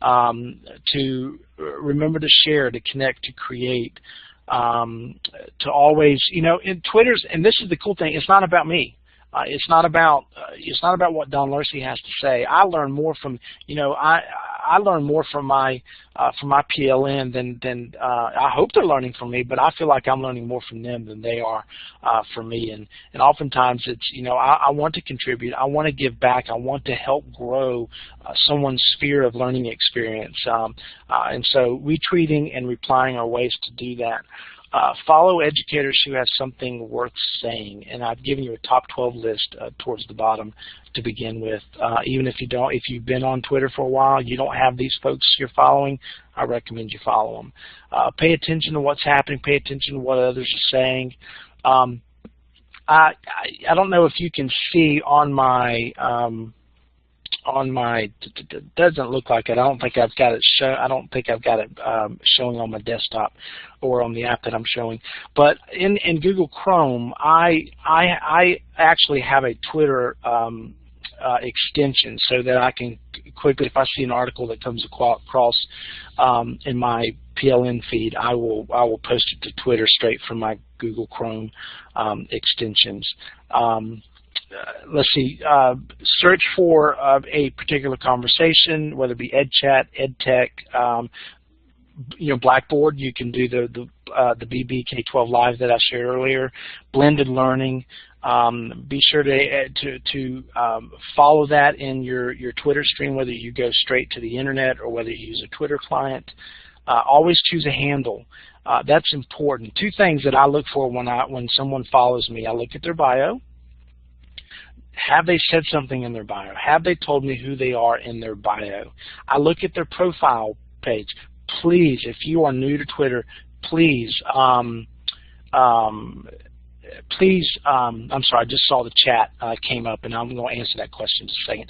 To remember to share, to connect, to create, to always, in Twitter's, and this is the cool thing, it's not about me. It's not about what Don Lursey has to say. I learn more from, I learn more from my PLN than I hope they're learning from me, but I feel like I'm learning more from them than they are from me. And oftentimes it's, I want to contribute, I want to give back, I want to help grow someone's sphere of learning experience. And so retweeting and replying are ways to do that. Follow educators who have something worth saying, and I've given you a top 12 list towards the bottom to begin with. Even if you've been on Twitter for a while, you don't have these folks you're following, I recommend you follow them. Pay attention to what's happening, pay attention to what others are saying. I don't know if you can see on my doesn't look like it. I don't think I've got it showing on my desktop or on the app that I'm showing. But in Google Chrome, I actually have a Twitter extension so that I can quickly, if I see an article that comes across in my PLN feed, I will post it to Twitter straight from my Google Chrome extensions. Let's see, search for a particular conversation, whether it be EdChat, EdTech, Blackboard. You can do the BB K12 Live that I shared earlier. Blended learning. Be sure to follow that in your Twitter stream, whether you go straight to the internet or whether you use a Twitter client. Always choose a handle. That's important. Two things that I look for when someone follows me. I look at their bio. Have they said something in their bio? Have they told me who they are in their bio? I look at their profile page. Please, if you are new to Twitter, please, I'm sorry, I just saw the chat came up, and I'm going to answer that question in a second.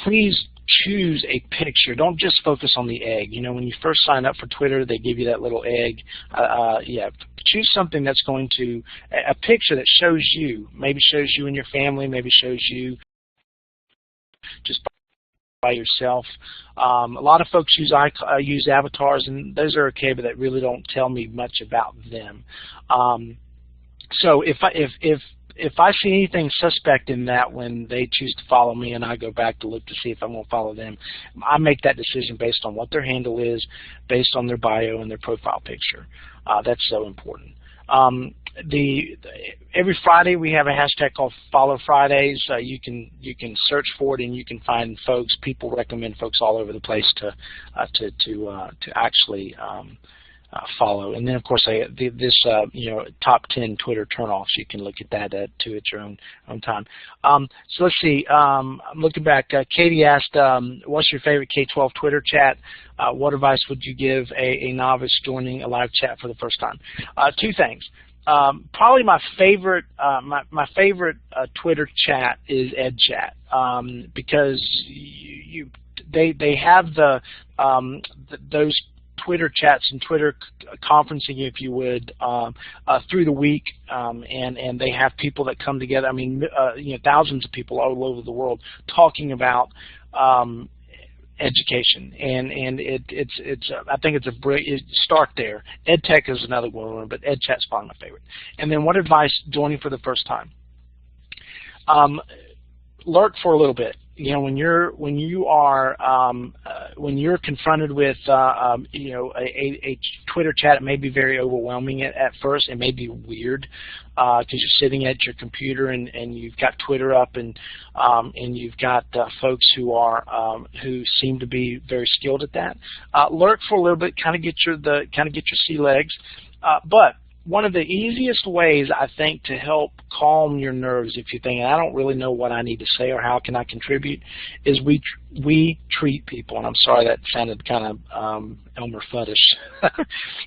Please choose a picture. Don't just focus on the egg. When you first sign up for Twitter, they give you that little egg. Choose something that's going to, a picture that shows you, maybe shows you and your family, maybe shows you just by yourself. A lot of folks use avatars, and those are okay, but that really don't tell me much about them. So if I see anything suspect in that when they choose to follow me and I go back to look to see if I'm going to follow them, I make that decision based on what their handle is, based on their bio and their profile picture. That's so important. Every Friday we have a hashtag called Follow Fridays. You can search for it and you can find folks. People recommend folks all over the place to actually follow. And then of course this top 10 Twitter turnoffs, you can look at that too at your own time. So let's see, I'm looking back. Katie asked, what's your favorite K12 Twitter chat? What advice would you give a novice joining a live chat for the first time? Two things. Probably my favorite Twitter chat is EdChat, because they have those Twitter chats and Twitter conferencing, if you would, through the week, and they have people that come together. I mean, thousands of people all over the world talking about education, and it's I think it's a brilliant start there. EdTech is another one, but EdChat's probably my favorite. And then what advice joining for the first time? Lurk for a little bit. When you're confronted with a Twitter chat, it may be very overwhelming at first. It may be weird because you're sitting at your computer and you've got Twitter up and you've got folks who seem to be very skilled at that. Lurk for a little bit, kind of get your sea legs, but one of the easiest ways, I think, to help calm your nerves, if you're thinking, I don't really know what I need to say or how can I contribute, is we treat people. And I'm sorry that sounded kind of Elmer Fudd-ish.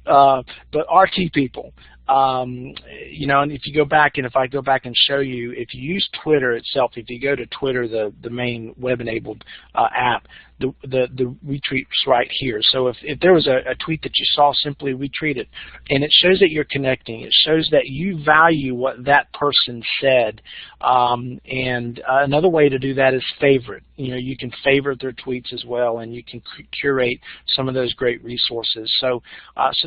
But RT people. And if you go back, and if I go back and show you, if you use Twitter itself, if you go to Twitter, the main web-enabled app, the retweet's right here. So if there was a tweet that you saw, simply retweet it, and it shows that you're connecting. It shows that you value what that person said. And another way to do that is favorite. You can favorite their tweets as well, and you can curate some of those great resources. So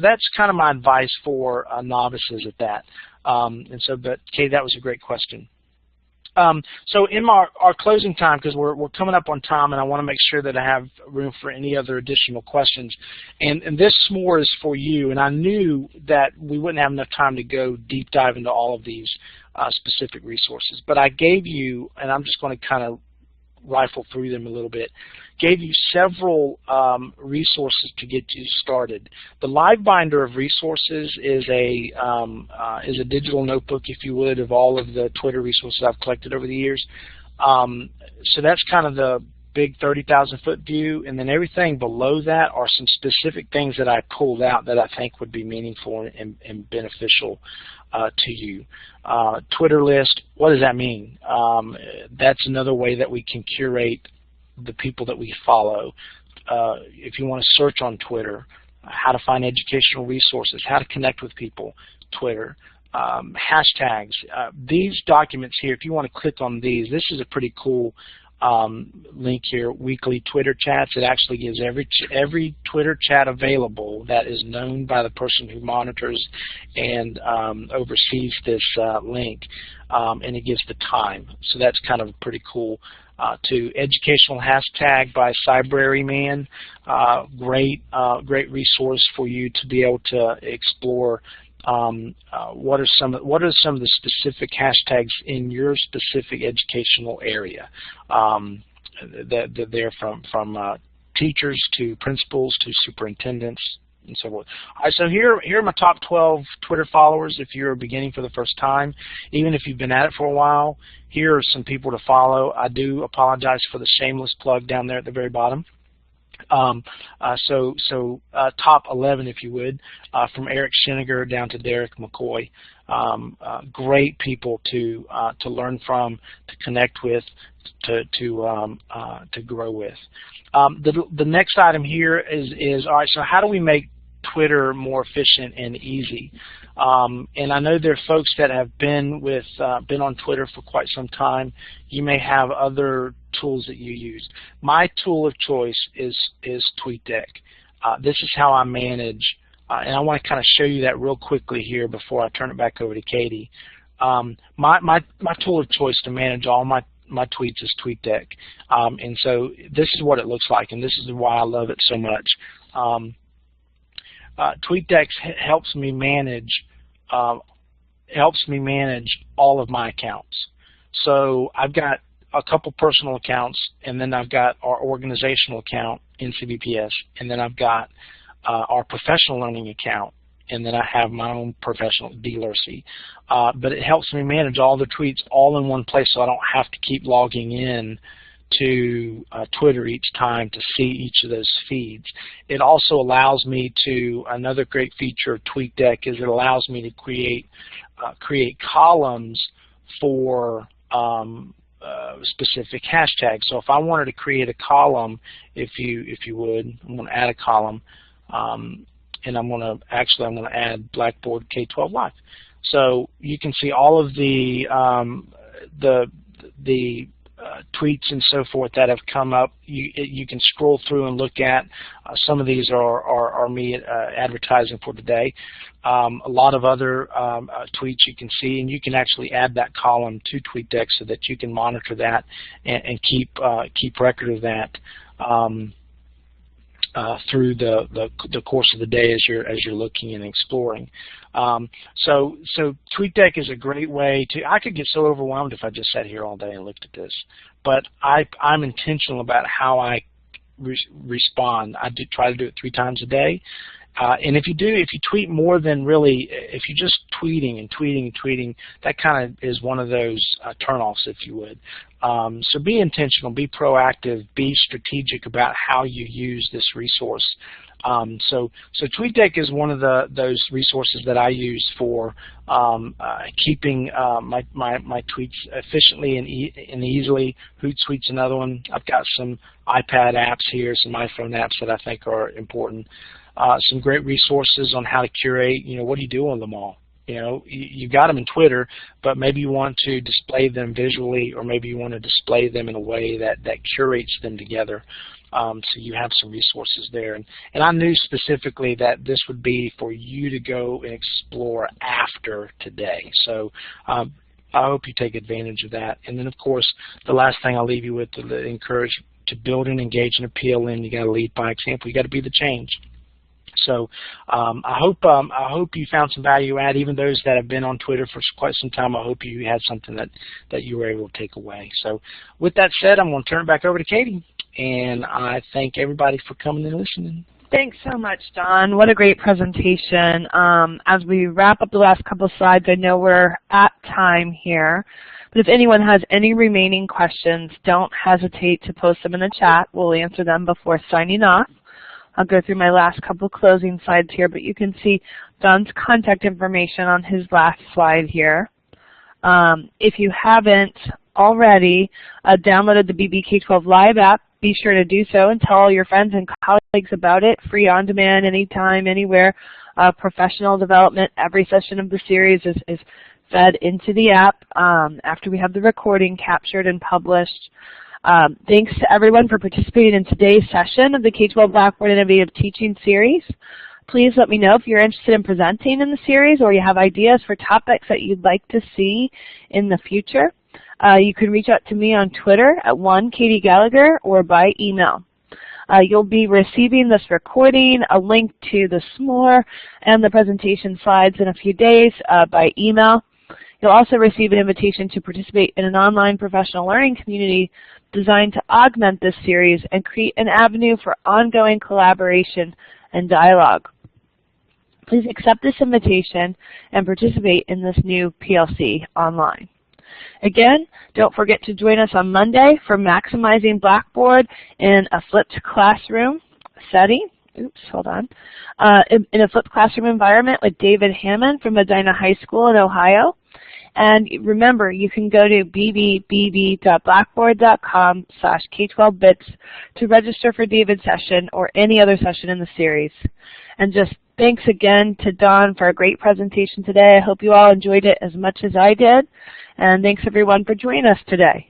that's kind of my advice for novices at that. But Kay, that was a great question. So in our closing time, because we're coming up on time, and I want to make sure that I have room for any other additional questions. And this more is for you. And I knew that we wouldn't have enough time to go deep dive into all of these specific resources. But I gave you, and I'm just going to kind of rifle through them a little bit, gave you several resources to get you started. The live binder of resources is a digital notebook, if you would, of all of the Twitter resources I've collected over the years. So that's kind of the big 30,000-foot view, and then everything below that are some specific things that I pulled out that I think would be meaningful and beneficial to you. Twitter list, what does that mean? That's another way that we can curate the people that we follow. If you want to search on Twitter, how to find educational resources, how to connect with people, Twitter. Hashtags. These documents here, if you want to click on these, this is a pretty cool link here, weekly Twitter chats. It actually gives every Twitter chat available that is known by the person who monitors and oversees this link, and it gives the time. So that's kind of pretty cool. To educational hashtag by Cybraryman, great resource for you to be able to explore what are some of the specific hashtags in your specific educational area. They're from teachers to principals to superintendents and so forth. All right, so here are my top 12 Twitter followers if you're beginning for the first time. Even if you've been at it for a while, here are some people to follow. I do apologize for the shameless plug down there at the very bottom. Top 11, if you would, from Eric Scheniger down to Derek McCoy. Great people to learn from, to connect with, to grow with. The next item here is all right. So how do we make Twitter more efficient and easy? And I know there are folks that have been on Twitter for quite some time. You may have other tools that you use. My tool of choice is TweetDeck. This is how I manage, and I want to kind of show you that real quickly here before I turn it back over to Katie. My tool of choice to manage all my tweets is TweetDeck, and so this is what it looks like, and this is why I love it so much. TweetDeck helps me manage all of my accounts. So I've got a couple personal accounts, and then I've got our organizational account in CBPS, and then I've got our professional learning account, and then I have my own professional dLurcy. But it helps me manage all the tweets all in one place, so I don't have to keep logging in to Twitter each time to see each of those feeds. It also allows me to, another great feature of TweetDeck is it allows me to create columns for specific hashtags. So if I wanted to create a column, if you would, I'm going to add a column, and I'm going to add Blackboard K12 Live. So you can see all of the tweets and so forth that have come up. You can scroll through and look at. Some of these are me advertising for today. A lot of other tweets you can see, and you can actually add that column to TweetDeck so that you can monitor that and keep record of that through the course of the day as you're looking and exploring. So TweetDeck is a great way to. I could get so overwhelmed if I just sat here all day and looked at this, but I'm intentional about how I respond. I do try to do it 3 times a day. And if you tweet more than really, if you're just tweeting and tweeting and tweeting, that kind of is one of those turnoffs, if you would. So be intentional, be proactive, be strategic about how you use this resource. So TweetDeck is one of those resources that I use for keeping my tweets efficiently and easily. Hootsuite's another one. I've got some iPad apps here, some iPhone apps that I think are important. Some great resources on how to curate. What do you do on them all? You've got them in Twitter, but maybe you want to display them visually, or maybe you want to display them in a way that curates them together. So you have some resources there. And I knew specifically that this would be for you to go and explore after today. So I hope you take advantage of that. And then, of course, the last thing I'll leave you with to encourage to build and engage in a PLN, you got to lead by example. You got to be the change. So I hope you found some value add. Even those that have been on Twitter for quite some time, I hope you had something that you were able to take away. So with that said, I'm going to turn it back over to Katie, and I thank everybody for coming and listening. Thanks so much, Don. What a great presentation. As we wrap up the last couple of slides, I know we're at time here, but if anyone has any remaining questions, don't hesitate to post them in the chat. We'll answer them before signing off. I'll go through my last couple closing slides here, but you can see Don's contact information on his last slide here. If you haven't already downloaded the BBK12 Live app, be sure to do so and tell all your friends and colleagues about it. Free on demand, anytime, anywhere. Professional development. Every session of the series is fed into the app after we have the recording captured and published. Thanks to everyone for participating in today's session of the K12 Blackboard Innovative Teaching Series. Please let me know if you're interested in presenting in the series or you have ideas for topics that you'd like to see in the future. You can reach out to me on Twitter at @KatieGallagher or by email. You'll be receiving this recording, a link to the SMORE, and the presentation slides in a few days by email. You'll also receive an invitation to participate in an online professional learning community designed to augment this series and create an avenue for ongoing collaboration and dialogue. Please accept this invitation and participate in this new PLC online. Again, don't forget to join us on Monday for Maximizing Blackboard in a flipped classroom setting. Oops, hold on. In a flipped classroom environment with David Hammond from Medina High School in Ohio. And remember, you can go to bb.blackboard.com/K12bits to register for David's session or any other session in the series. And just thanks again to Don for a great presentation today. I hope you all enjoyed it as much as I did. And thanks everyone for joining us today.